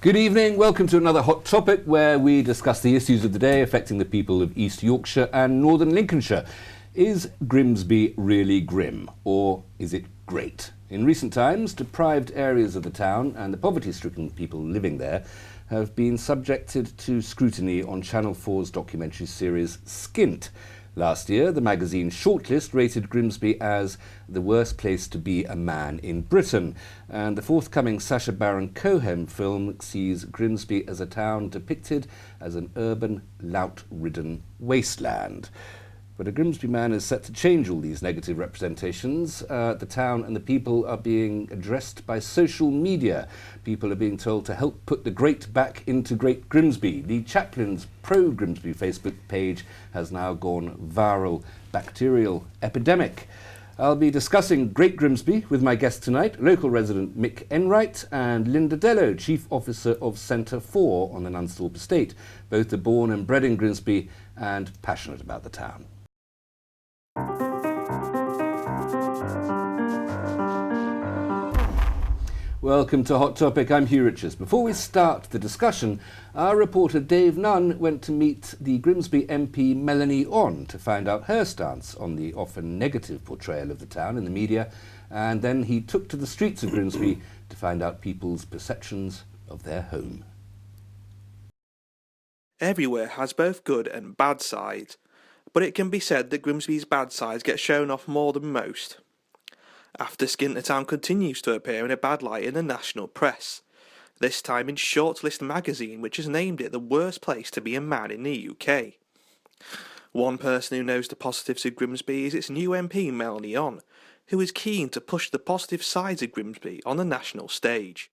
Good evening, welcome to another Hot Topic where we discuss the issues of the day affecting the people of East Yorkshire and Northern Lincolnshire. Is Grimsby really grim, or is it great? In recent times, deprived areas of the town and the poverty-stricken people living there have been subjected to scrutiny on Channel 4's documentary series Skint. Last year, the magazine Shortlist rated Grimsby as the worst place to be a man in Britain, and the forthcoming Sacha Baron Cohen film sees Grimsby as a town depicted as an urban, lout-ridden wasteland. But a Grimsby man is set to change all these negative representations. The town and the people are being addressed by social media. People are being told to help put the great back into Great Grimsby. The Chaplain's pro-Grimsby Facebook page has now gone viral. Bacterial epidemic. I'll be discussing Great Grimsby with my guest tonight, local resident Mick Enright and Linda Dello, Chief Officer of Centre 4 on the Nunsthorpe estate. Both are born and bred in Grimsby and passionate about the town. Welcome to Hot Topic, I'm Hugh Richards. Before we start the discussion, our reporter Dave Nunn went to meet the Grimsby MP Melanie On to find out her stance on the often negative portrayal of the town in the media, and then he took to the streets of Grimsby to find out people's perceptions of their home. Everywhere has both good and bad sides, but it can be said that Grimsby's bad sides get shown off more than most. After Skint, the town continues to appear in a bad light in the national press, this time in Shortlist magazine, which has named it the worst place to be a man in the UK. One person who knows the positives of Grimsby is its new MP Melanie On, who is keen to push the positive sides of Grimsby on the national stage.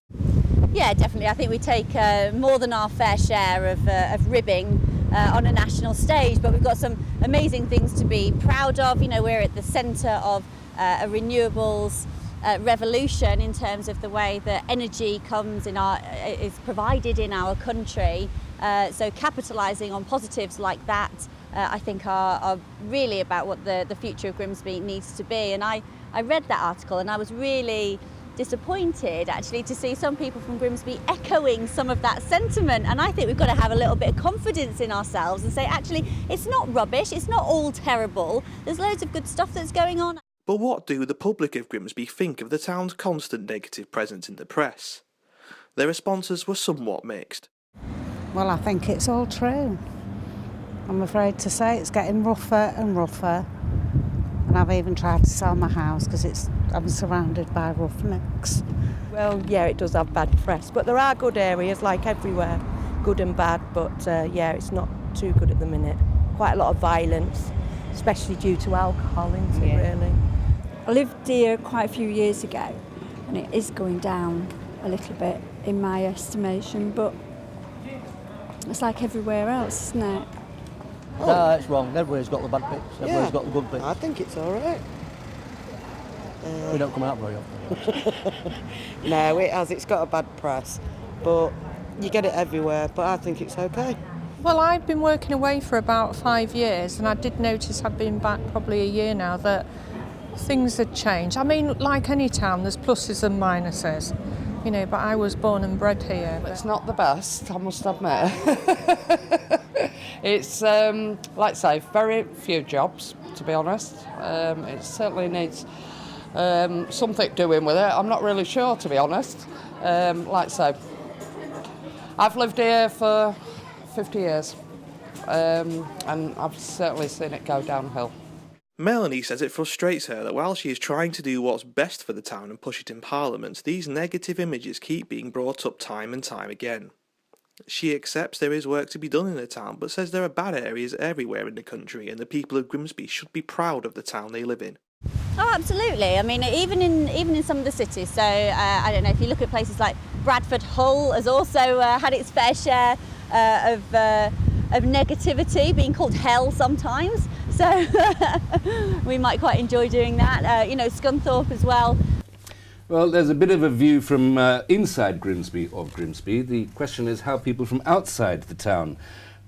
Yeah, definitely. I think we take more than our fair share of ribbing on a national stage, but we've got some amazing things to be proud of. You know, we're at the centre of a renewables revolution in terms of the way that energy is provided in our country. So capitalising on positives like that, I think are really about what the future of Grimsby needs to be. And I read that article and I was really disappointed actually to see some people from Grimsby echoing some of that sentiment, and I think we've got to have a little bit of confidence in ourselves and say actually it's not rubbish, it's not all terrible, there's loads of good stuff that's going on. But what do the public of Grimsby think of the town's constant negative presence in the press? Their responses were somewhat mixed. Well, I think it's all true. I'm afraid to say it's getting rougher and rougher, and I've even tried to sell my house because I'm surrounded by roughnecks. Well, yeah, it does have bad press, but there are good areas, like everywhere, good and bad, but yeah, it's not too good at the minute. Quite a lot of violence, especially due to alcohol, isn't it, really? I lived here quite a few years ago, and it is going down a little bit in my estimation, but it's like everywhere else, isn't it? Oh. No, it's wrong. Everywhere's got the bad bits, everywhere's got the good bits. I think it's all right. We don't come out very often. No, it has. It's got a bad press, but you get it everywhere, but I think it's okay. Well, I've been working away for about 5 years, and I did notice I've been back probably a year now that things had changed. I mean, like any town, there's pluses and minuses, you know, but I was born and bred here. It's not the best, I must admit. It's, like I say, very few jobs, to be honest. It certainly needs something doing with it. I'm not really sure, to be honest. Like I say, I've lived here for 50 years, and I've certainly seen it go downhill. Melanie says it frustrates her that while she is trying to do what's best for the town and push it in Parliament, these negative images keep being brought up time and time again. She accepts there is work to be done in the town, but says there are bad areas everywhere in the country and the people of Grimsby should be proud of the town they live in. Oh, absolutely. I mean, even in some of the cities. So I don't know, if you look at places like Bradford, Hull has also had its fair share of negativity, being called hell sometimes. So we might quite enjoy doing that. You know, Scunthorpe as well. Well, there's a bit of a view from inside Grimsby of Grimsby. The question is how people from outside the town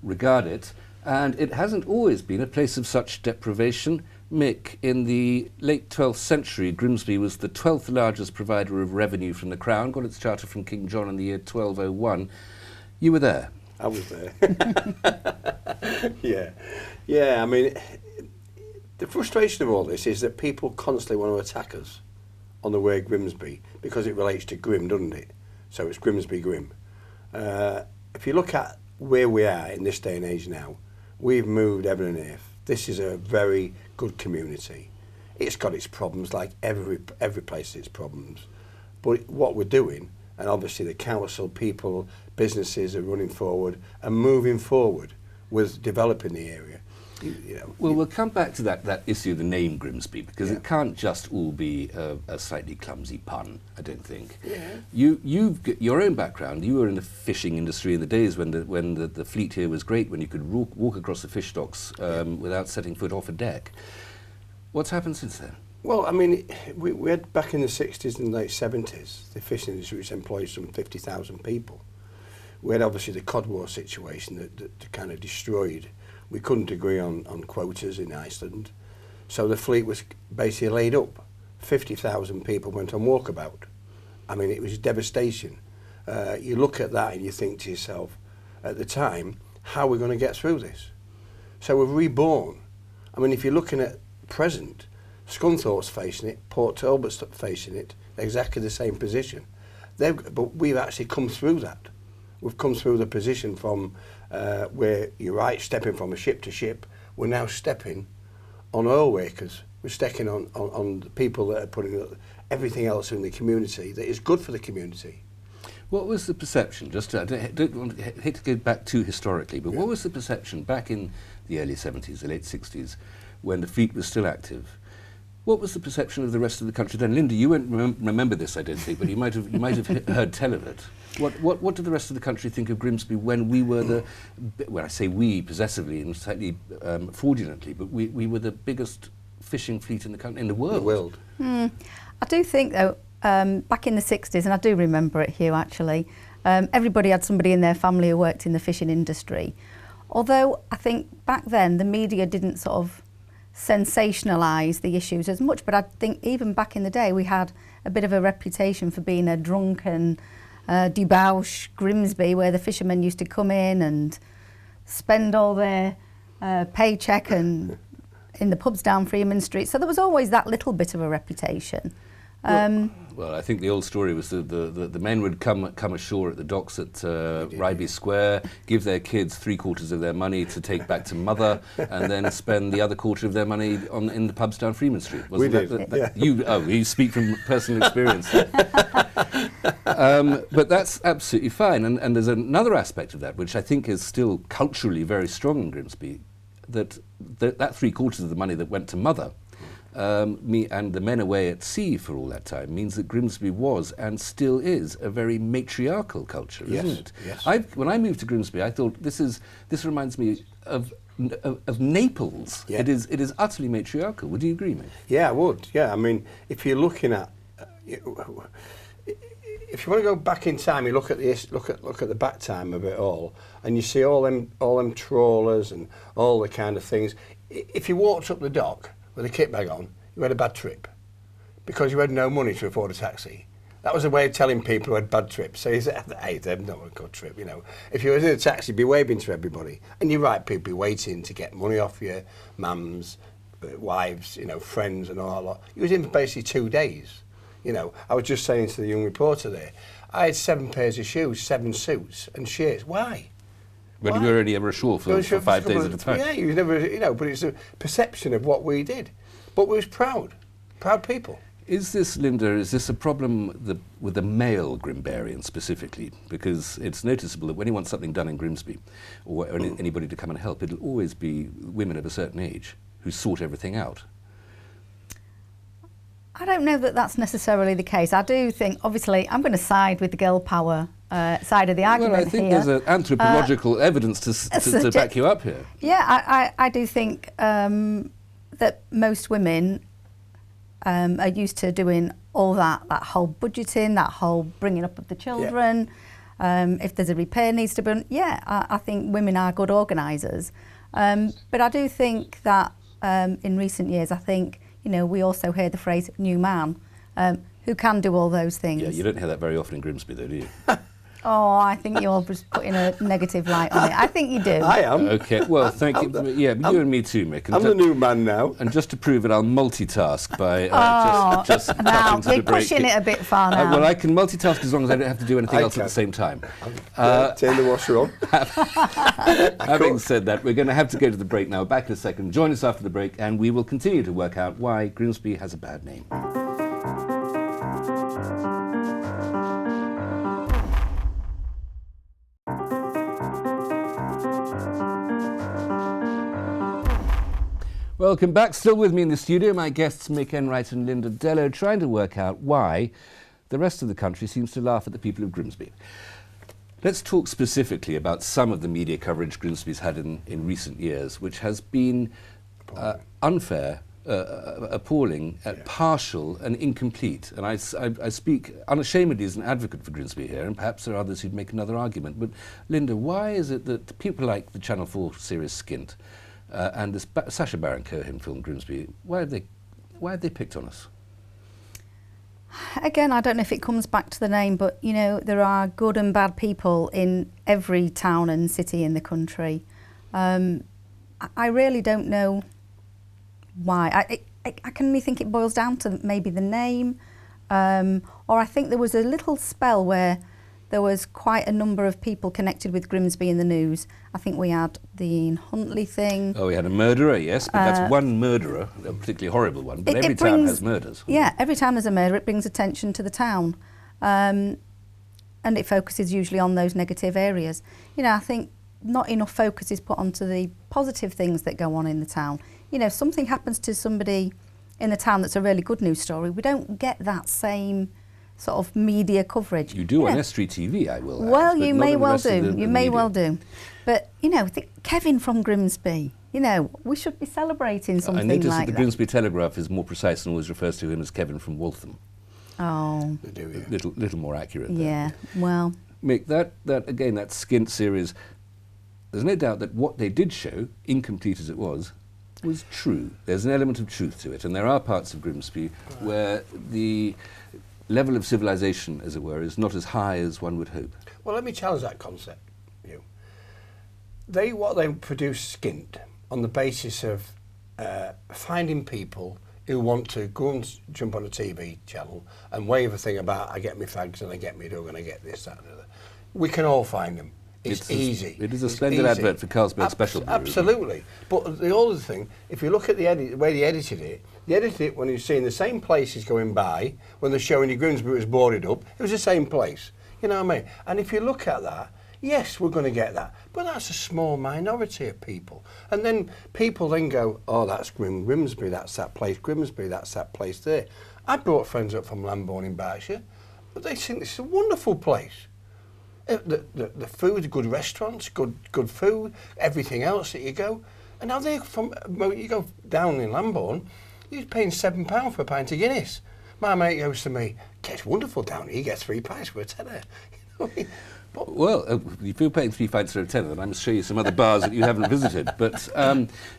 regard it. And it hasn't always been a place of such deprivation. Mick, in the late 12th century, Grimsby was the 12th largest provider of revenue from the Crown, got its charter from King John in the year 1201. You were there. I was there. Yeah, I mean, the frustration of all this is that people constantly want to attack us on the word Grimsby because it relates to Grim, doesn't it? So it's Grimsby Grim. If you look at where we are in this day and age now, we've moved heaven and earth. This is a very good community. It's got its problems, like every place has its problems. But what we're doing, and obviously the council, people, businesses are running forward and moving forward with developing the area. Well, we'll come back to that issue of the name Grimsby, because it can't just all be a slightly clumsy pun, I don't think. Yeah. You've got your own background. You were in the fishing industry in the days when the fleet here was great, when you could walk across the fish docks without setting foot off a deck. What's happened since then? Well, I mean, we had back in the 60s and late 70s, the fishing industry, which employed some 50,000 people. We had obviously the Cod War situation that kind of destroyed. We couldn't agree on quotas in Iceland, so the fleet was basically laid up. 50,000 people went on walkabout. I mean, it was devastation. You look at that and you think to yourself, at the time, how are we going to get through this? So we've reborn. I mean, if you're looking at present, Scunthorpe's facing it, Port Talbot's facing it, exactly the same position. But we've actually come through that. We've come through the position from where, you're right, stepping from a ship to ship. We're now stepping on oil wakers. We're stepping on the people that are putting everything else in the community that is good for the community. What was the perception, hate to go back too historically, but what was the perception back in the early 70s, the late 60s, when the fleet was still active? What was the perception of the rest of the country then? Linda, you won't remember this, I don't think, but you might have heard tell of it. What did the rest of the country think of Grimsby when we were when I say we, possessively and slightly fraudulently, but we were the biggest fishing fleet in the world? I do think, though, back in the 60s, and I do remember it, Hugh, actually, everybody had somebody in their family who worked in the fishing industry. Although I think back then the media didn't sort of sensationalise the issues as much, but I think even back in the day we had a bit of a reputation for being a drunken debauch Grimsby, where the fishermen used to come in and spend all their paycheck and in the pubs down Freeman Street. So there was always that little bit of a reputation. Well, I think the old story was the men would come ashore at the docks at Ryby Square, give their kids 3/4 of their money to take back to mother, and then spend the other quarter of their money in the pubs down Freeman Street. You speak from personal experience. But that's absolutely fine. And there's another aspect of that, which I think is still culturally very strong in Grimsby, that 3/4 of the money that went to mother, me and the men away at sea for all that time, means that Grimsby was and still is a very matriarchal culture, isn't it? Yes. When I moved to Grimsby, I thought this reminds me of Naples. Yeah. It is utterly matriarchal. Would you agree, mate? Yeah, I would. Yeah, I mean, if you're looking at, if you want to go back in time, you look at the back time of it all, and you see all them trawlers and all the kind of things. If you walked up the dock with a kit bag on, you had a bad trip because you had no money to afford a taxi. That was a way of telling people who had bad trips. So you said, hey, they've not a good trip, you know. If you were in a taxi, be waving to everybody. And you're right, people be waiting to get money off your mums, wives, you know, friends and all that lot. You was in for basically 2 days. You know, I was just saying to the young reporter there, I had 7 pairs of shoes, 7 suits and shirts. Why? When you were only ever ashore for 5 days at a time. Yeah, you was never, you know, but it's a perception of what we did. But we was proud people. Is this, Linda, a problem with the male Grimbarian specifically? Because it's noticeable that when you want something done in Grimsby, or anybody to come and help, it'll always be women of a certain age who sort everything out. I don't know that that's necessarily the case. I do think, obviously, I'm going to side with the girl power side of the argument here. Well, I think there's an anthropological evidence to back you up here. Yeah, I do think that most women are used to doing all that whole budgeting, that whole bringing up of the children. Yeah. If there's a repair needs to be done, I think women are good organisers. But I do think that in recent years, I think, we also hear the phrase new man, who can do all those things. Yeah, you don't hear that very often in Grimsby, though, do you? Oh, I think you're just putting a negative light on it. I think you do. I am. Okay, well, thank you. Yeah, but you and me too, Mick. And I'm the new man now. And just to prove it, I'll multitask by just now cutting to you're the break. pushing it a bit far now. Well, I can multitask as long as I don't have to do anything else at the same time. Turn the washer on. Having said that, we're going to have to go to the break now. Back in a second. Join us after the break, and we will continue to work out why Grimsby has a bad name. Welcome back. Still with me in the studio, my guests Mick Enright and Linda Dello, trying to work out why the rest of the country seems to laugh at the people of Grimsby. Let's talk specifically about some of the media coverage Grimsby's had in recent years, which has been unfair, appalling, partial and incomplete. And I speak unashamedly as an advocate for Grimsby here, and perhaps there are others who'd make another argument. But Linda, why is it that people like the Channel 4 series Skint and this Sacha Baron Cohen film Grimsby, why have they picked on us? Again, I don't know if it comes back to the name, but there are good and bad people in every town and city in the country. I really don't know why. I can only think it boils down to maybe the name, or I think there was a little spell where there was quite a number of people connected with Grimsby in the news. I think we had the Ian Huntley thing. Oh, we had a murderer, yes, but that's one murderer, a particularly horrible one, but every town has murders. Yeah, every time there's a murder, it brings attention to the town. And it focuses usually on those negative areas. I think not enough focus is put onto the positive things that go on in the town. If something happens to somebody in the town that's a really good news story, we don't get that same sort of media coverage. You do on S3 TV, I will add. Well, you may well do. You may well do. But, Kevin from Grimsby, we should be celebrating something like that. I noticed that the Grimsby Telegraph is more precise and always refers to him as Kevin from Waltham. Oh. They do, yeah. Little more accurate there. Yeah, well. Mick, that Skint series, there's no doubt that what they did show, incomplete as it was true. There's an element of truth to it, and there are parts of Grimsby where the level of civilization, as it were, is not as high as one would hope. Well, let me challenge that concept. They produce Skint on the basis of finding people who want to go and jump on a TV channel and wave a thing about, I get me fags and I get me dog and I get this, that and the other. We can all find them. It's easy. It is a splendid advert for Carlsberg Special Brew. Absolutely. But the other thing, if you look at the way they edited it when you're seeing the same places going by, when they're showing you Grimsby was boarded up, it was the same place. You know what I mean? And if you look at that, yes, we're going to get that. But that's a small minority of people. And then people then go, oh, that's Grimsby, that's that place, Grimsby, that's that place there. I brought friends up from Lambourne in Berkshire, but they think this is a wonderful place. The food, good restaurants, good food, everything else that you go. And now you go down in Lambourne, you're paying £7 for a pint of Guinness. My mate goes to me, it's wonderful down here, you get £3 for a tenner. Well, if you're paying 3 pints for a tenner, then I must show you some other bars that you haven't visited. But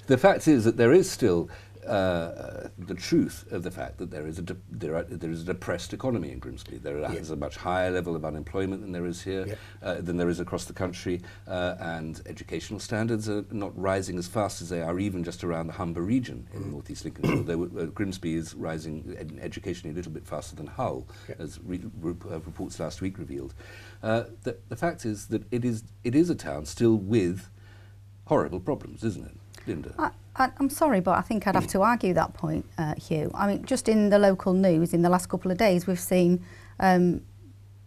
the fact is that there is still the truth of the fact that there is a depressed economy in Grimsby. There is a much higher level of unemployment than there is here, than there is across the country, and educational standards are not rising as fast as they are even just around the Humber region in North East Lincolnshire. Though Grimsby is rising educationally a little bit faster than Hull, as reports last week revealed. The fact is that it is a town still with horrible problems, isn't it, Linda? I'm sorry, but I think I'd have to argue that point, Hugh. I mean, just in the local news in the last couple of days, we've seen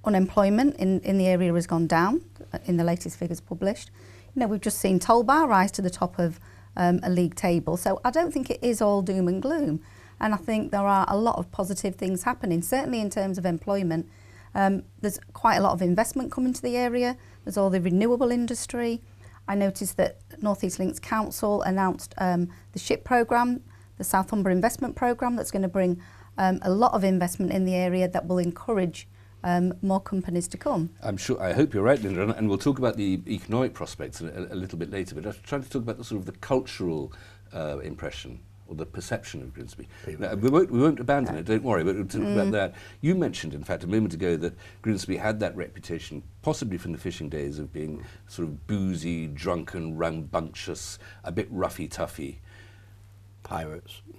unemployment in the area has gone down in the latest figures published. We've just seen Tollbar rise to the top of a league table. So I don't think it is all doom and gloom. And I think there are a lot of positive things happening, certainly in terms of employment. There's quite a lot of investment coming to the area. There's all the renewable industry. I noticed that North East Links Council announced the SHIP programme, the South Humber Investment Programme, that's going to bring a lot of investment in the area that will encourage more companies to come. I hope you're right, Linda, and we'll talk about the economic prospects a little bit later, but I'm trying to talk about the sort of the cultural impression or the perception of Grimsby? Now, we won't abandon it, don't worry, but we'll talk about that. You mentioned, in fact, a moment ago that Grimsby had that reputation, possibly from the fishing days, of being sort of boozy, drunken, rambunctious, a bit roughy-toughy.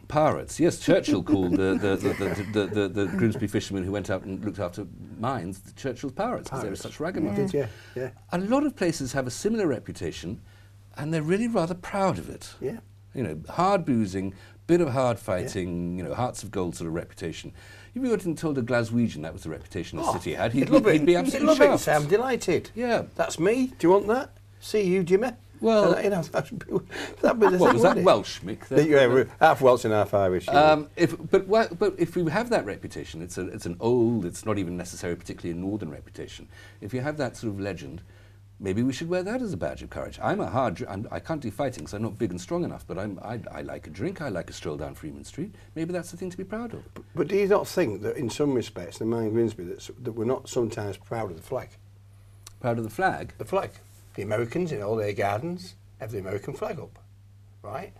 Pirates, yes. Churchill called the Grimsby fishermen who went out and looked after mines Churchill's pirates because they were such ragamuffins. Yeah. A lot of places have a similar reputation, and they're really rather proud of it. Yeah. You know, hard boozing, bit of hard fighting, you know, hearts of gold sort of reputation. If you went and told a Glaswegian that was the reputation the city had, he'd be absolutely love it. chuffed. I'm delighted. Yeah. That's me. Do you want that? See you, Jimmy. Well, you know, that'd be the thing, was that it? Welsh, Mick? Yeah, we're half Welsh and half Irish. But if we have that reputation, it's an old, it's not even necessarily particularly a northern reputation. If you have that sort of legend, maybe we should wear that as a badge of courage. I can't do fighting because I'm not big and strong enough, but I like a drink, I like a stroll down Freeman Street. Maybe that's the thing to be proud of. But do you not think that in some respects, in mind Grimsby, that we're not sometimes proud of the flag? Proud of the flag? The flag. The Americans in all their gardens have the American flag up, right?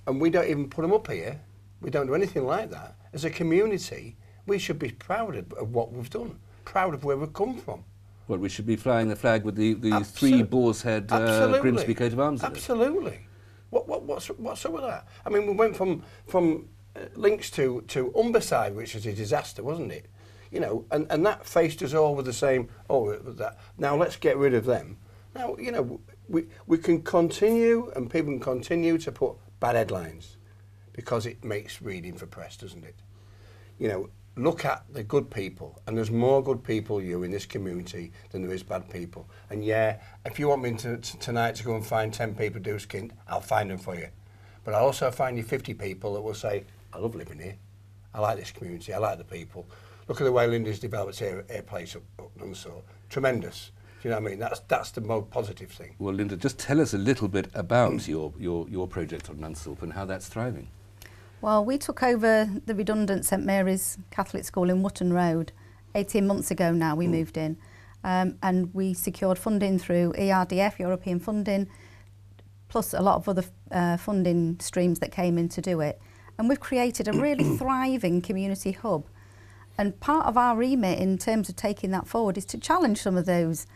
And we don't even put them up here. We don't do anything like that. As a community, we should be proud of what we've done, proud of where we've come from. Well, we should be flying the flag with the three boar's head Grimsby coat of arms. Absolutely. What's up with that? I mean, we went from Links to Humberside, which was a disaster, wasn't it? You know, and that faced us all with the same. That. Now let's get rid of them. Now, you know, we can continue, and people can continue to put bad headlines because it makes reading for press, doesn't it? You know, look at the good people, and there's more good people in this community than there is bad people. And yeah, if you want me tonight to go and find 10 people to do skint, I'll find them for you. But I'll also find you 50 people that will say, I love living here. I like this community. I like the people. Look at the way Linda's developed her place up Nunsall. Tremendous. Do you know what I mean? That's the most positive thing. Well, Linda, just tell us a little bit about your project on Nunsall and how that's thriving. Well, we took over the redundant St Mary's Catholic School in Wootton Road 18 months ago now. We moved in, and we secured funding through ERDF, European funding, plus a lot of other funding streams that came in to do it. And we've created a really thriving community hub. And part of our remit in terms of taking that forward is to challenge some of those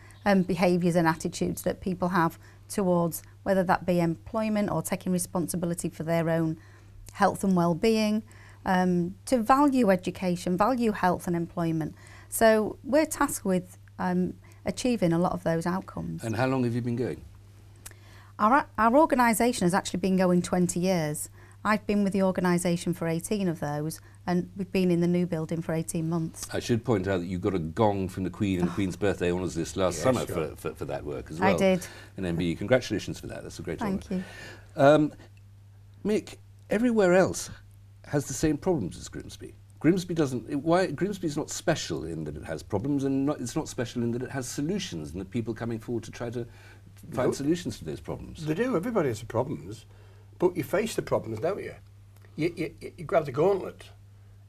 behaviours and attitudes that people have towards whether that be employment or taking responsibility for their own health and well-being, to value education, value health and employment. So we're tasked with achieving a lot of those outcomes. And how long have you been going? Our organisation has actually been going 20 years. I've been with the organisation for 18 of those, and we've been in the new building for 18 months. I should point out that you got a gong from the Queen and the Queen's birthday honours list last summer for that work as well. I did. And MBE, congratulations for that. That's a great honour. Thank you. Mick, everywhere else has the same problems as Grimsby. Grimsby's not special in that it has problems, and it's not special in that it has solutions and that people coming forward to try to find solutions to those problems. They do. Everybody has problems. But you face the problems, don't you? You grab the gauntlet.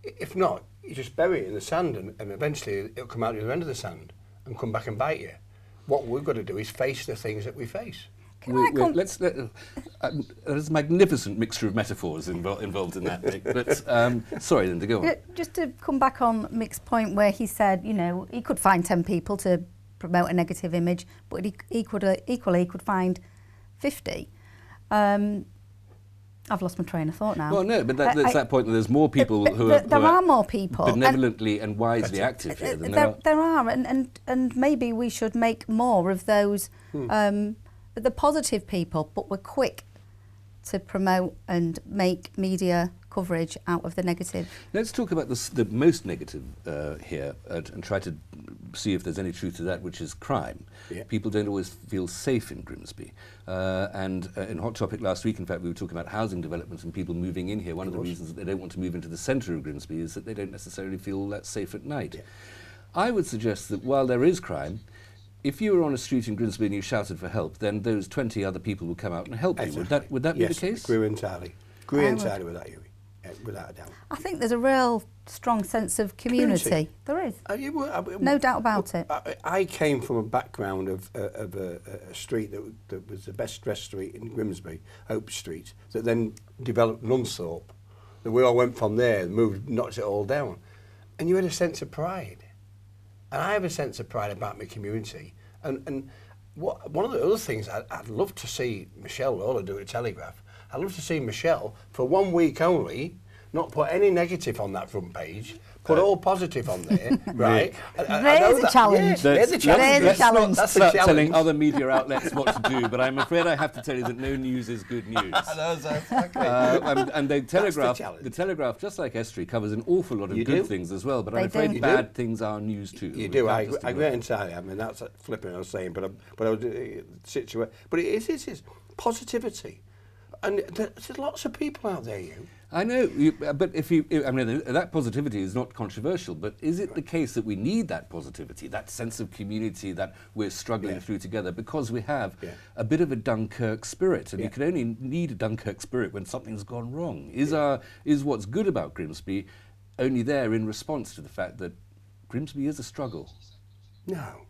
If not, you just bury it in the sand, and eventually it'll come out the other end of the sand and come back and bite you. What we've got to do is face the things that we face. There's a magnificent mixture of metaphors involved in that, Mick. But sorry, Linda, go on. Just to come back on Mick's point where he said, you know, he could find 10 people to promote a negative image, but he equally could find 50. I've lost my train of thought now. Well, no, but that's that point that there's more people who are more people benevolently and wisely active here than there are. There are, and maybe we should make more of those, the positive people, but we're quick to promote and make media coverage out of the negative. Let's talk about the most negative here and try to see if there's any truth to that, which is crime. Yeah. People don't always feel safe in Grimsby. And in Hot Topic last week, in fact, we were talking about housing developments and people moving in here. One of the reasons that they don't want to move into the centre of Grimsby is that they don't necessarily feel that safe at night. Yeah. I would suggest that while there is crime, if you were on a street in Grimsby and you shouted for help, then those 20 other people would come out and help you. Would that be the case? Yes, agree entirely. Agree entirely with that, Yui, without a doubt. I think there's a real strong sense of community. There is. No doubt about it. I came from a background of a street that was the best dressed street in Grimsby, Hope Street, that then developed Nunthorpe. That we all went from there, moved, knocked it all down. And you had a sense of pride. And I have a sense of pride about my community. And one of the other things I'd love to see Michelle Lawler do at Telegraph, I'd love to see Michelle, for 1 week only, not put any negative on that front page, put all positive on there, right? There's a challenge. There's a challenge. There's a challenge. That's a Start challenge. telling other media outlets what to do, but I'm afraid I have to tell you that no news is good news. Exactly. And the Telegraph, just like Estuary, covers an awful lot of good things as well, but I'm afraid bad things are news too. You do. I agree entirely. I mean, that's flipping I was saying, but I was situated. But it is positivity. And there's lots of people out there, I know, but I mean, that positivity is not controversial, but is it the case that we need that positivity, that sense of community that we're struggling through together, because we have a bit of a Dunkirk spirit, and you can only need a Dunkirk spirit when something's gone wrong? Is what's good about Grimsby only there in response to the fact that Grimsby is a struggle? No,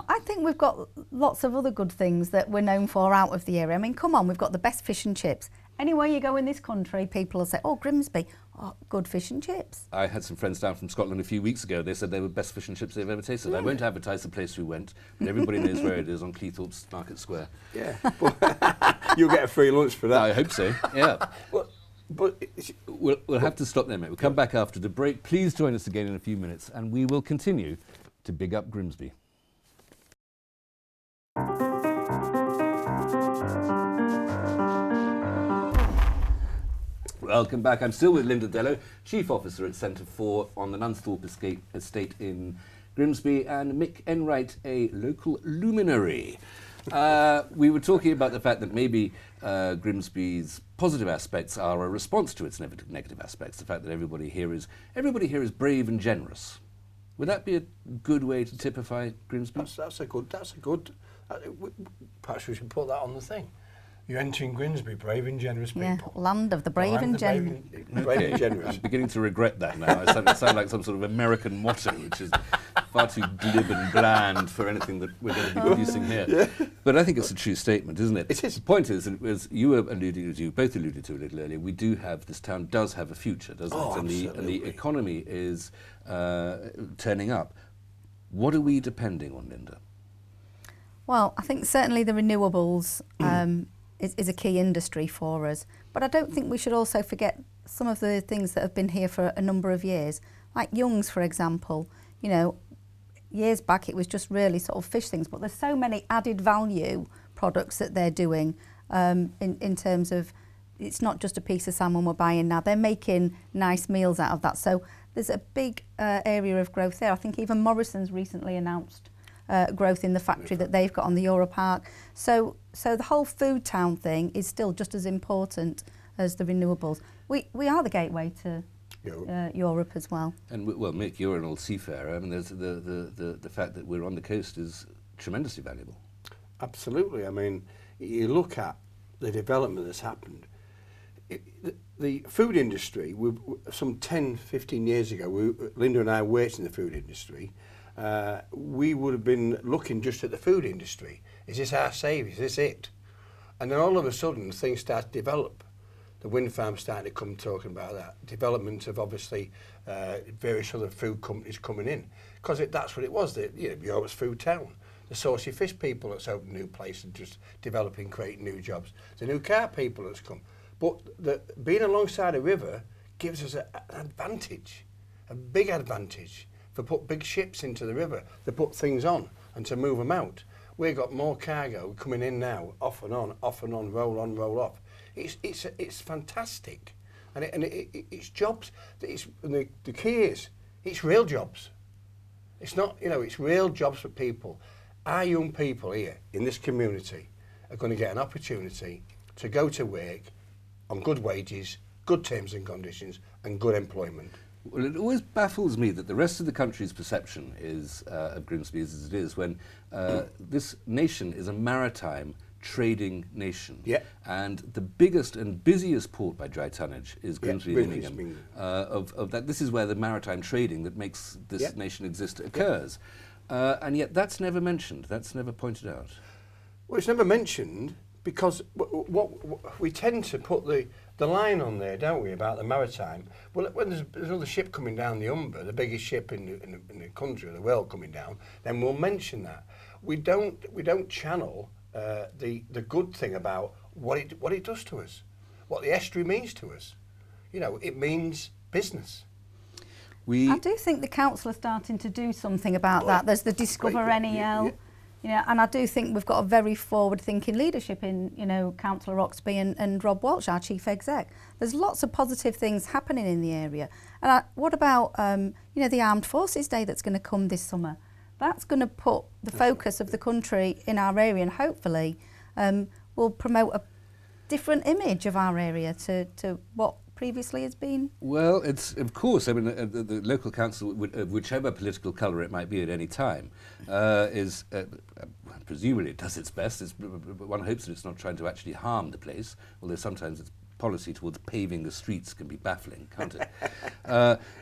I think we've got lots of other good things that we're known for out of the area. I mean, come on, we've got the best fish and chips. Anywhere you go in this country, people will say, oh, Grimsby, good fish and chips. I had some friends down from Scotland a few weeks ago. They said they were best fish and chips they've ever tasted. I won't advertise the place we went, but everybody knows where it is, on Cleethorpes Market Square. Yeah, you'll get a free lunch for that. I hope so, yeah. But we'll have to stop there, mate. We'll come back after the break. Please join us again in a few minutes, and we will continue to big up Grimsby. Welcome back. I'm still with Linda Dello, Chief Officer at Centre 4 on the Nunthorpe Estate in Grimsby, and Mick Enright, a local luminary. We were talking about the fact that maybe Grimsby's positive aspects are a response to its negative aspects. The fact that everybody here is brave and generous. Would that be a good way to typify Grimsby? That's a good. Perhaps we should put that on the thing. You're entering Grimsby, brave and generous people. Yeah, land of the brave and generous. Brave and generous. I'm beginning to regret that now. I sound like some sort of American motto, which is far too glib and bland for anything that we're going to be producing here. Yeah. But I think it's a true statement, isn't it? It is. The point is, as you were both alluded to a little earlier, this town does have a future, doesn't it? And the economy is turning up. What are we depending on, Linda? Well, I think certainly the renewables is a key industry for us. But I don't think we should also forget some of the things that have been here for a number of years. Like Young's, for example. You know, years back it was just really sort of fish things, but there's so many added value products that they're doing in terms of, it's not just a piece of salmon we're buying now. They're making nice meals out of that. So there's a big area of growth there. I think even Morrison's recently announced growth in the factory that they've got on the Europark. So the whole food town thing is still just as important as the renewables. We are the gateway to Europe as well. And well, Mick, you're an old seafarer. I mean, there's the fact that we're on the coast is tremendously valuable. Absolutely. I mean, you look at the development that's happened. The food industry, some 10, 15 years ago, Linda and I worked in the food industry. We would have been looking just at the food industry. Is this our save? Is this it? And then all of a sudden things start to develop. The wind farm started to come talking about that. Development of obviously various other food companies coming in. Because that's what it was, Europe's food town. The saucy fish people that's opened new places and just developing, creating new jobs. The new car people that's come. But being alongside a river gives us an advantage, a big advantage. To put big ships into the river, to put things on and to move them out. We've got more cargo coming in now, off and on, roll on, roll off. It's fantastic, and it's jobs. The key is it's real jobs. It's not, it's real jobs for people. Our young people here in this community are going to get an opportunity to go to work on good wages, good terms and conditions, and good employment. Well, it always baffles me that the rest of the country's perception is of Grimsby as it is when this nation is a maritime trading nation. Yeah. And the biggest and busiest port by dry tonnage is Grimsby Grimsby, Minningham. Of that, this is where the maritime trading that makes this nation exist occurs. And yet that's never mentioned, that's never pointed out. Well, it's never mentioned because what we tend to put the line on there, don't we, about the maritime. Well, when there's another ship coming down the Humber, the biggest ship in the country, or the world coming down, then we'll mention that. We don't channel the good thing about what it does to us, what the estuary means to us. You know, it means business. I do think the council are starting to do something about that. There's the Discover NEL, you know, and I do think we've got a very forward-thinking leadership in, you know, Councillor Roxby and Rob Walsh, our chief exec. There's lots of positive things happening in the area. And what about, you know, the Armed Forces Day that's going to come this summer? That's going to put the focus of the country in our area, and hopefully will promote a different image of our area to what previously has been. Well, it's of course. I mean, the local council, whichever political colour it might be at any time, is presumably it does its best. One hopes that it's not trying to actually harm the place, although sometimes its policy towards paving the streets can be baffling, can't it?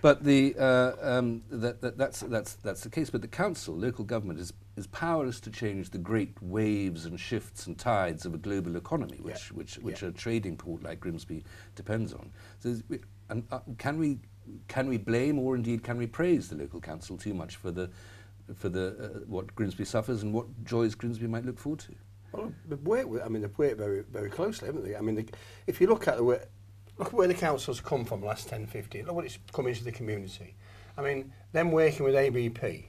But that's the case. But the council, local government, is powerless to change the great waves and shifts and tides of a global economy, which a trading port like Grimsby depends on. So, can we blame, or indeed can we praise the local council too much for the what Grimsby suffers and what joys Grimsby might look forward to? Well, they've worked very, very closely, haven't they? I mean, if you look at where the council's come from the last 10, 15, look what it's come into the community. I mean, them working with ABP,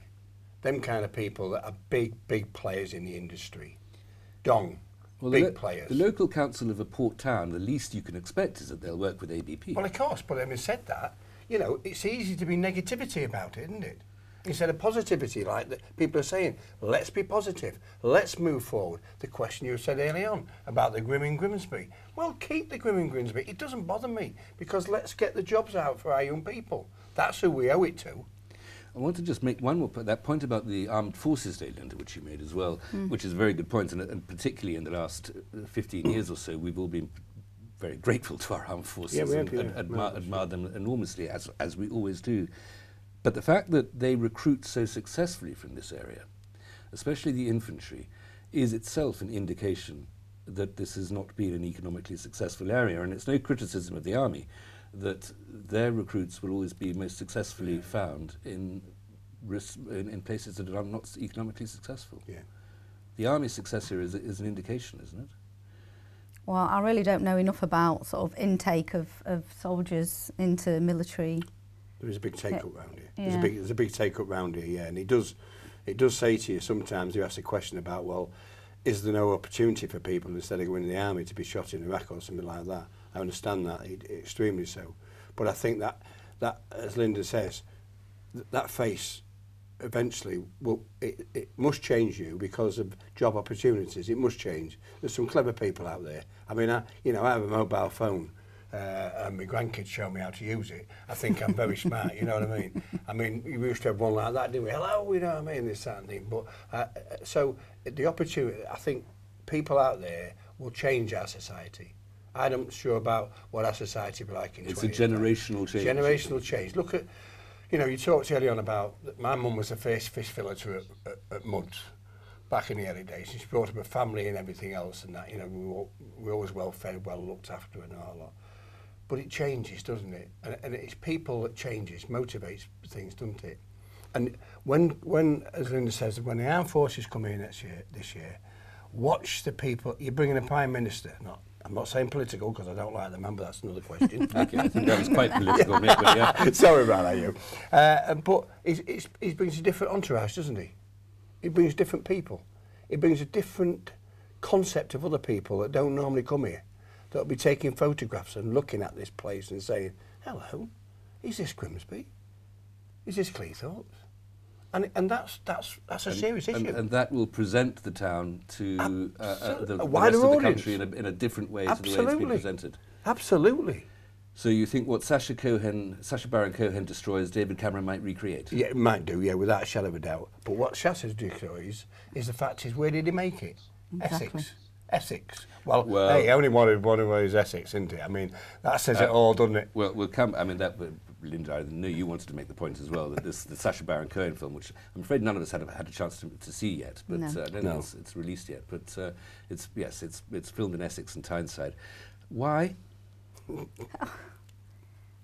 them kind of people that are big players in the industry. Big players. The local council of a port town, the least you can expect is that they'll work with ABP. Well, of course, but having said that, you know, it's easy to be negativity about it, isn't it? Instead of positivity, like people are saying, let's be positive, let's move forward. The question you said early on about the Grim in Grimsby. Well, keep the Grim in Grimsby. It doesn't bother me, because let's get the jobs out for our young people. That's who we owe it to. I want to just make one more point, that point about the Armed Forces Day, Linda, which you made as well, which is a very good point, and particularly in the last 15 years or so, we've all been very grateful to our armed forces and admire them enormously, as we always do. But the fact that they recruit so successfully from this area, especially the infantry, is itself an indication that this has not been an economically successful area. And it's no criticism of the army that their recruits will always be most successfully found in places that are not economically successful. Yeah. The army's success here is an indication, isn't it? Well, I really don't know enough about sort of intake of soldiers into military. There is a big take-up round here. Yeah. There's a big take-up round here, yeah. And it does say to you sometimes, you ask a question about, well, is there no opportunity for people instead of going in the army to be shot in Iraq or something like that? I understand that, extremely so. But I think that as Linda says, that face eventually it must change you because of job opportunities. It must change. There's some clever people out there. I mean, I have a mobile phone. And my grandkids show me how to use it. I think I'm very smart, you know what I mean? I mean, we used to have one like that, didn't we? Hello, you know what I mean? This, that and thing. But, so, the opportunity, I think people out there will change our society. I'm not sure about what our society will be like in 20 years. It's a generational change. Generational change. Look at, you know, you talked earlier on about, my mum was the first fish villager at Muds back in the early days. She brought up a family and everything else and that, you know, we were always well fed, well looked after and all that. But it changes, doesn't it? And it's people that changes, motivates things, doesn't it? And when, as Linda says, when the armed forces come in this year, watch the people. You're bringing a prime minister. I'm not saying political because I don't like the man, but that's another question. Okay, I think that was quite political, mate, but yeah. Sorry about that, you. But he brings a different entourage, doesn't he? He brings different people. He brings a different concept of other people that don't normally come here. That'll be taking photographs and looking at this place and saying, hello, is this Grimsby? Is this Cleethorpes? And that's a serious issue. And that will present the town to the wider rest of the audience. country in a different way to the way it's been presented. Absolutely. So you think what Sacha Baron Cohen destroys, David Cameron might recreate? Yeah, it might do, yeah, without a shadow of a doubt. But what Sacha destroys is the fact is, where did he make it? Exactly. Essex. Well, hey, only one of those Essex, isn't it? I mean, that says it all, doesn't it? Well, we'll come. I mean, Linda, I know you wanted to make the point as well that the Sacha Baron Cohen film, which I'm afraid none of us had a chance to see yet, but I don't think it's released yet. But it's filmed in Essex and Tyneside. Why?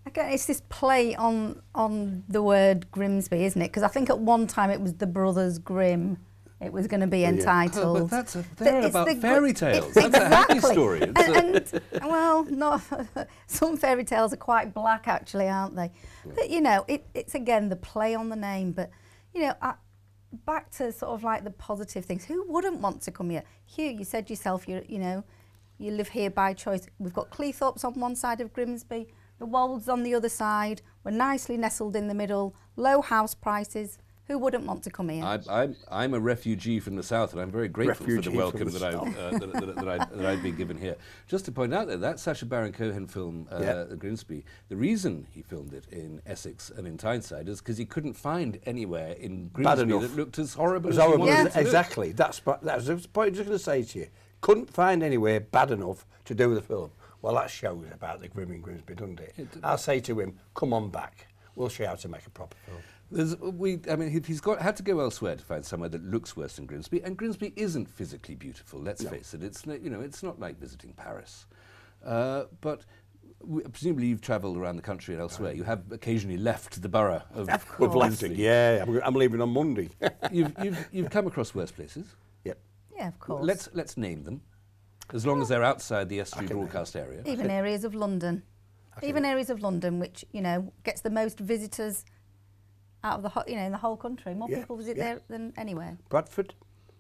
Again, it's this play on the word Grimsby, isn't it? Because I think at one time it was the Brothers Grimm. It was going to be entitled. But they're about fairy tales. That's exactly. a happy story. And well, no, some fairy tales are quite black, actually, aren't they? Yeah. But you know, it's again the play on the name. But you know, back to sort of like the positive things. Who wouldn't want to come here? Hugh, you said yourself, you live here by choice. We've got Cleethorpes on one side of Grimsby, the Wolds on the other side. We're nicely nestled in the middle. Low house prices. Who wouldn't want to come here? I'm a refugee from the south, and I'm very grateful for the welcome that I've been given here. Just to point out that Sacha Baron Cohen film, Grimsby, the reason he filmed it in Essex and in Tyneside is because he couldn't find anywhere in Grimsby that looked as horrible as he wanted it to exactly. That's the point I was just going to say to you. Couldn't find anywhere bad enough to do the film. Well, that shows about the Grim in Grimsby, doesn't it? I'll say to him, come on back. We'll show you how to make a proper film. He's had to go elsewhere to find somewhere that looks worse than Grimsby, and Grimsby isn't physically beautiful. Let's face it. It's not like visiting Paris, but presumably you've travelled around the country and elsewhere. You have occasionally left the borough of We've left it. Yeah, I'm leaving on Monday. You've come across worse places. Yep. Yeah, of course. Let's name them, as long as they're outside the Estuary broadcast area. Even areas of London. Even areas of London, which gets the most visitors out of in the whole country. More people visit there than anywhere. Bradford,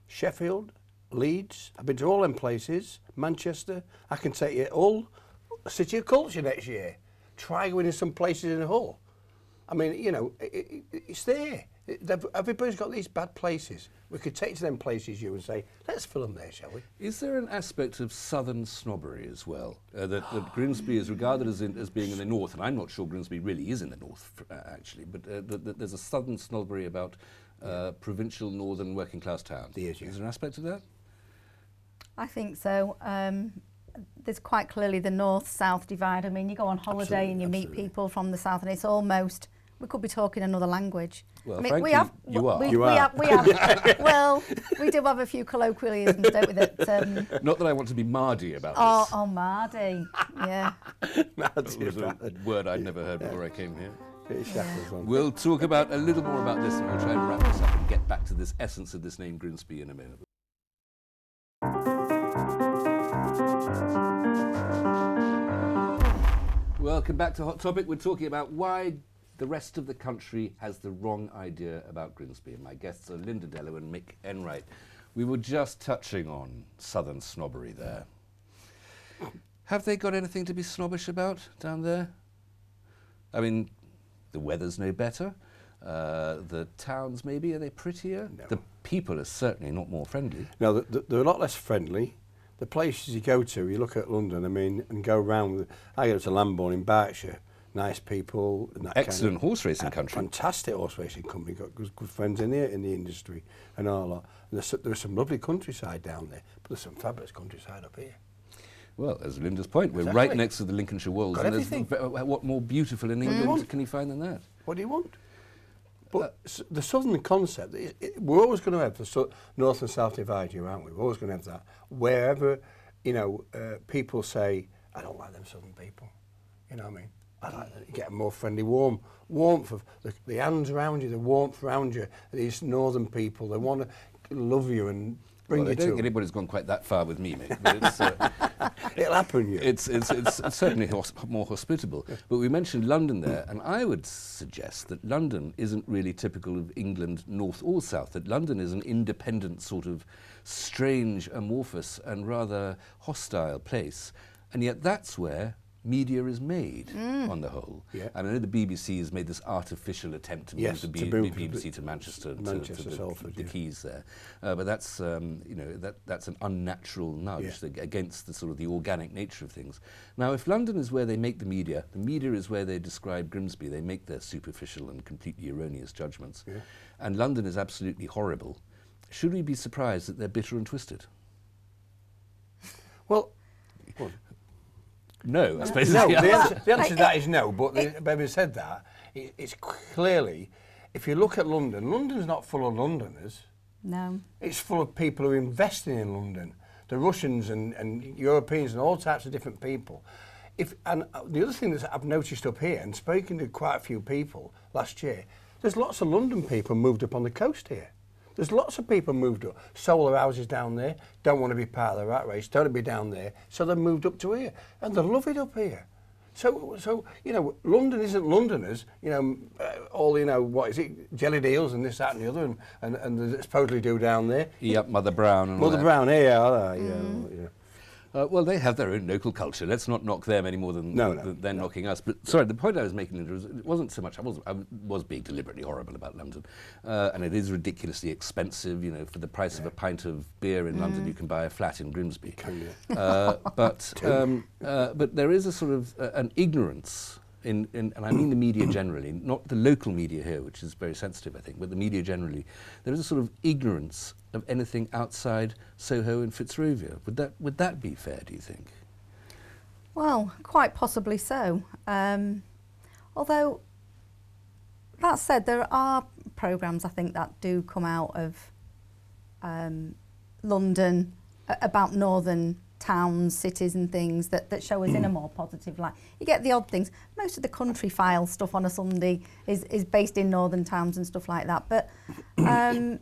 Sheffield, Leeds. I've been to all them places. Manchester. I can take you all City of Culture next year. Try going to some places in Hull. I mean, it's there. Everybody's got these bad places. We could take to them places, and say, let's film there, shall we? Is there an aspect of southern snobbery as well? That Grimsby is regarded as being in the north, and I'm not sure Grimsby really is in the north, actually, but that there's a southern snobbery about provincial northern working class towns. Is there an aspect of that? I think so. There's quite clearly the north-south divide. I mean, you go on holiday and you meet people from the south, and it's almost... We could be talking another language. Well, I mean, frankly, you are. We have. Well, we do have a few colloquialisms, don't we? That. Not that I want to be Mardy about this. Oh, Mardy. Yeah. That was a word I'd never heard before I came here. Yeah. We'll talk about a little more about this, and we'll try and wrap this up and get back to this essence of this name Grimsby in a minute. Welcome back to Hot Topic. We're talking about why the rest of the country has the wrong idea about Grimsby. And my guests are Linda Dello and Mick Enright. We were just touching on southern snobbery there. Have they got anything to be snobbish about down there? I mean, the weather's no better. The towns, maybe, are they prettier? No. The people are certainly not more friendly. No, they're a lot less friendly. The places you go to, you look at London, and go around. I go to Lambourne in Berkshire. Nice people. And that excellent horse racing country. Fantastic horse racing company. Got good friends in here in the industry and all that. And there's some lovely countryside down there, but there's some fabulous countryside up here. Well, as Linda's point, we're right next to the Lincolnshire Wolds. Got everything. What more beautiful in England can you find than that? What do you want? But the southern concept, we're always going to have the north and south divide here, aren't we? We're always going to have that. Wherever, people say, I don't like them southern people. You know what I mean? I like that. You get a more friendly, warmth of the hands around you, the warmth around you. These northern people, they want to love you and bring you to. I don't think anybody's gone quite that far with me, mate. But it's, it'll happen. You. It's certainly more hospitable. Yeah. But we mentioned London there, and I would suggest that London isn't really typical of England, north or south. That London is an independent, sort of strange, amorphous, and rather hostile place, and yet that's where media is made on the whole. Yeah. And I know the BBC has made this artificial attempt to move the BBC to Manchester, to the Keys there. But that's that's an unnatural nudge against the sort of the organic nature of things. Now, if London is where they make the media is where they describe Grimsby. They make their superficial and completely erroneous judgments. Yeah. And London is absolutely horrible. Should we be surprised that they're bitter and twisted? Well, no, I suppose. no. is the answer. The answer to that is no. But having said that, it's clearly, if you look at London, London's not full of Londoners. No. It's full of people who are investing in London. The Russians and Europeans and all types of different people. And the other thing that I've noticed up here, and speaking to quite a few people last year, there's lots of London people moved up on the coast here. There's lots of people moved up. Solar houses down there, don't want to be part of the rat race, don't want to be down there, so they moved up to here. And they love it up here. So you know, London isn't Londoners, you know, all, you know, what is it, jelly deals and this, that and the other, and they supposedly do down there. Yep, Mother Brown and all Mother that. Brown, yeah. Well, they have their own local culture. Let's not knock them any more than they're knocking us. But sorry, the point I was making was it wasn't so much. I was being deliberately horrible about London, and it is ridiculously expensive. You know, for the price of a pint of beer in London, you can buy a flat in Grimsby. But there is a sort of an ignorance. And I mean the media generally, not the local media here, which is very sensitive, I think, but the media generally. There is a sort of ignorance of anything outside Soho and Fitzrovia. Would that be fair, do you think? Well, quite possibly so. Although, that said, there are programmes, I think, that do come out of London about northern towns, cities and things that show us in a more positive light. You get the odd things. Most of the country file stuff on a Sunday is based in northern towns and stuff like that. But you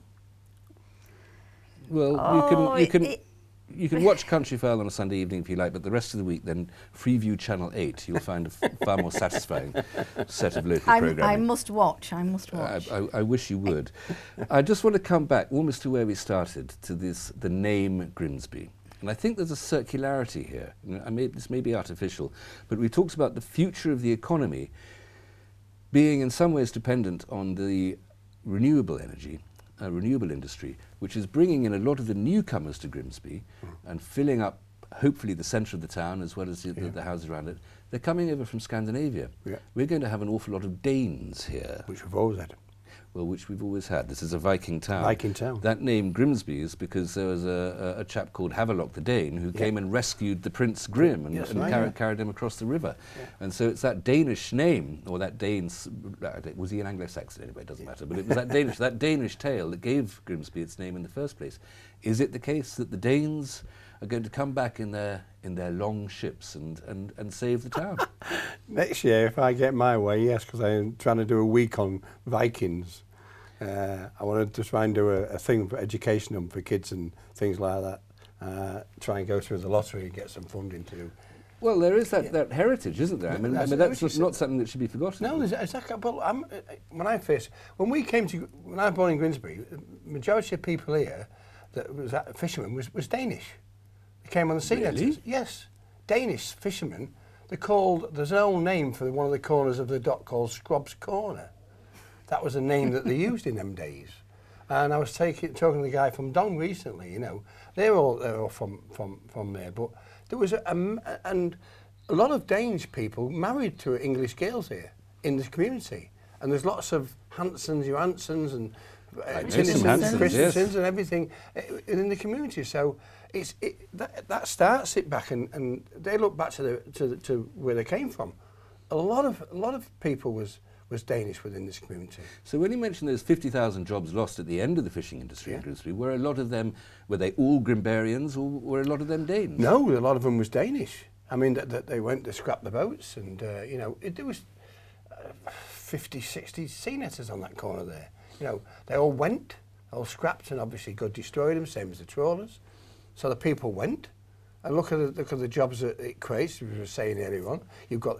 can watch Country File on a Sunday evening if you like, but the rest of the week, then Freeview Channel 8, you'll find a far more satisfying set of local programming. I must watch. I wish you would. I just want to come back almost to where we started, to the name Grimsby. And I think there's a circularity here. This may be artificial, but we talked about the future of the economy being in some ways dependent on the renewable energy, renewable industry, which is bringing in a lot of the newcomers to Grimsby and filling up, hopefully, the centre of the town as well as the houses around it. They're coming over from Scandinavia. Yeah. We're going to have an awful lot of Danes here. Which we've always had. Well, which we've always had. This is a Viking town. Viking town. That name Grimsby is because there was a chap called Havelok the Dane who came and rescued the Prince Grim and carried him across the river. Yeah. And so it's that Danish name, or that Dane's, was he an Anglo-Saxon anyway, it doesn't matter, but it was that Danish tale that gave Grimsby its name in the first place. Is it the case that the Danes are going to come back in their long ships and save the town? Next year, if I get my way, yes, because I'm trying to do a week on Vikings. I want to try and do a thing for education for kids and things like that. Try and go through the lottery and get some funding to do. Well, there is that heritage, isn't there? I mean, that's not something that should be forgotten. No, there's exactly. But when I was born in Grimsby, the majority of people here that was fishermen was Danish. They came on the sea letters. Yes, Danish fishermen. There's an old name for one of the corners of the dock called Scrob's Corner. That was a name that they used in them days. And I was talking to the guy from Dong recently, you know. They're all from there. But there was and a lot of Danish people married to English girls here in this community. And there's lots of Hansons, Johanssons and Christensens and everything in the community. So that starts it back, and they look back to where they came from. A lot of people was Danish within this community. So when you mentioned those 50,000 jobs lost at the end of the fishing industry in Grimsby, were a lot of them, were they all Grimbarians, or were a lot of them Danes? No, a lot of them was Danish. I mean, they went to scrap the boats, and you know, there was 50, 60 sea netters on that corner there. You know, they all went, all scrapped, and obviously God destroyed them, same as the trawlers. So the people went, and look at the jobs that it creates. We were saying earlier on, you've got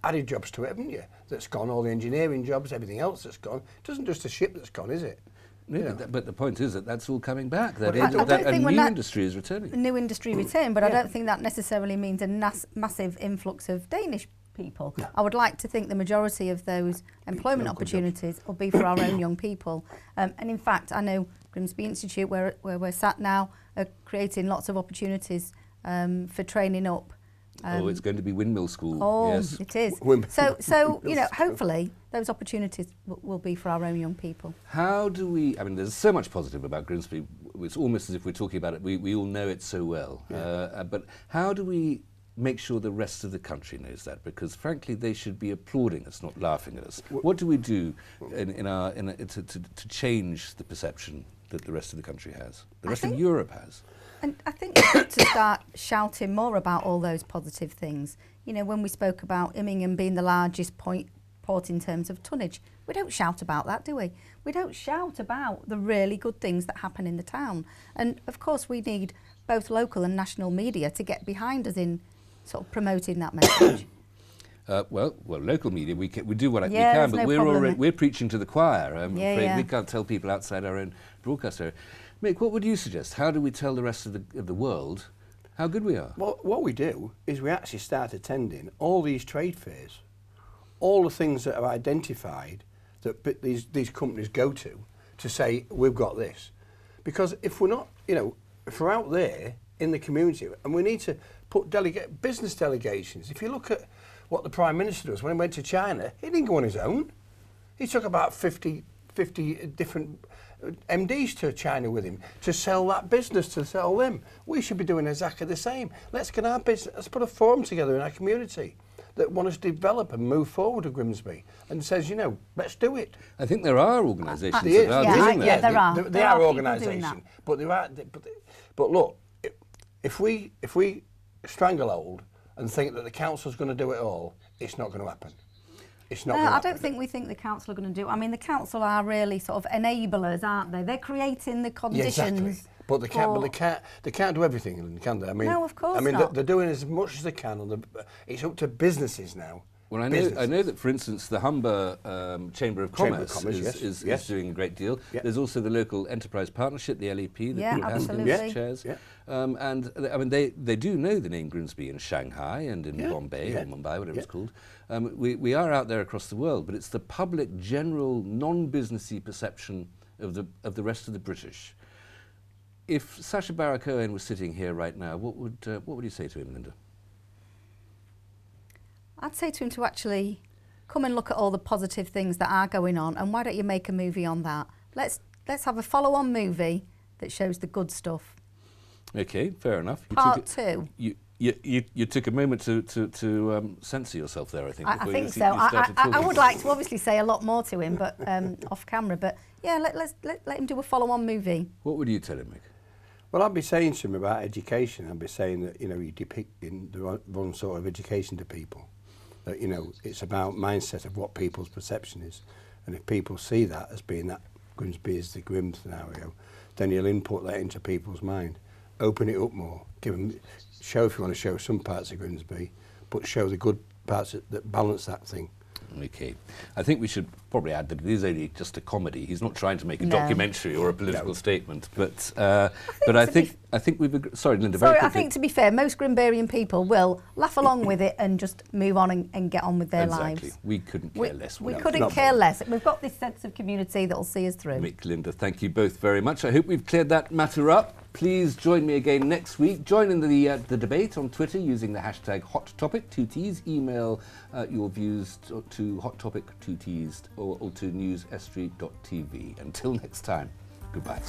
added jobs to it, haven't you? That's gone, all the engineering jobs, everything else that's gone. It isn't just a ship that's gone, is it? No, but the point is that that's all coming back. That a new industry is returning. A new industry return, but I don't think that necessarily means a massive influx of Danish people. No. I would like to think the majority of those employment opportunities will be for our own young people. And in fact, I know Grimsby Institute, where we're sat now, are creating lots of opportunities for training up It's going to be Windmill School. Oh, yes. it is. So hopefully those opportunities will be for our own young people. How do we, there's so much positive about Grimsby, it's almost as if we're talking about it, we all know it so well. But how do we make sure the rest of the country knows that? Because frankly, they should be applauding us, not laughing at us. What do we do to change the perception that the rest of the country has, the rest of Europe has? And I think we've got to start shouting more about all those positive things. You know, when we spoke about Immingham being the largest port in terms of tonnage, we don't shout about that, do we? We don't shout about the really good things that happen in the town. And of course, we need both local and national media to get behind us in sort of promoting that message. Well, local media, we do what we Yeah, can, there's but no we're preaching to the choir. I'm afraid yeah. we can't tell people outside our own broadcast area. Mick, what would you suggest? How do we tell the rest of the world how good we are? Well, what we do is we actually start attending all these trade fairs, all the things that are identified that these companies go to say, we've got this. Because if we're not, if we're out there in the community, and we need to put business delegations. If you look at what the Prime Minister does when he went to China, he didn't go on his own. He took about 50 different MDs to China with him to sell that business, to sell them. We should be doing exactly the same. Let's get our business, let's put a forum together in our community that want us to develop and move forward with Grimsby and says, let's do it. I think there are organisations that are doing that. Yeah, there are. There are organisations, but there are. But look, if we stranglehold and think that the council's going to do it all, it's not going to happen. It's not. I don't think we think the council are going to do it. I mean, the council are really sort of enablers, aren't they? They're creating the conditions. Yeah, exactly. But they can't do everything, can they? No, of course not. They're doing as much as they can. It's up to businesses now. Well, I know that, for instance, the Humber Chamber of Commerce is doing a great deal. Yep. There's also the local enterprise partnership, the LEP, that Haskins chairs. Yeah. And they do know the name Grimsby in Shanghai and in Bombay or Mumbai, whatever it's called. We are out there across the world, but it's the public, general, non-businessy perception of the rest of the British. If Sacha Baron Cohen was sitting here right now, what would you say to him, Linda? I'd say to him to actually come and look at all the positive things that are going on, and why don't you make a movie on that? Let's have a follow-on movie that shows the good stuff. Okay, fair enough. Part two. You took a moment to censor yourself there, I think. I think so. I would like to obviously say a lot more to him, but off camera. But yeah, let him do a follow-on movie. What would you tell him, Mick? Well, I'd be saying to him about education. I'd be saying that you're depicting the wrong sort of education to people. That it's about mindset of what people's perception is, and if people see that as being that Grimsby is the grim scenario, then you'll input that into people's mind. Open it up more. Show if you want to show some parts of Grimsby, but show the good parts that balance that thing. Okay. I think we should probably add that it is only just a comedy. He's not trying to make a documentary or a political statement. But I think we've sorry, Linda. Very quickly. I think to be fair, most Grimbarian people will laugh along with it and just move on and get on with their lives. We couldn't care less. We couldn't care less. We've got this sense of community that will see us through. Mick, Linda, thank you both very much. I hope we've cleared that matter up. Please join me again next week. Join in the debate on Twitter using the hashtag HotTopic2Ts. Email your views to HotTopic2Ts or to news.estuary.tv. Until next time, goodbye.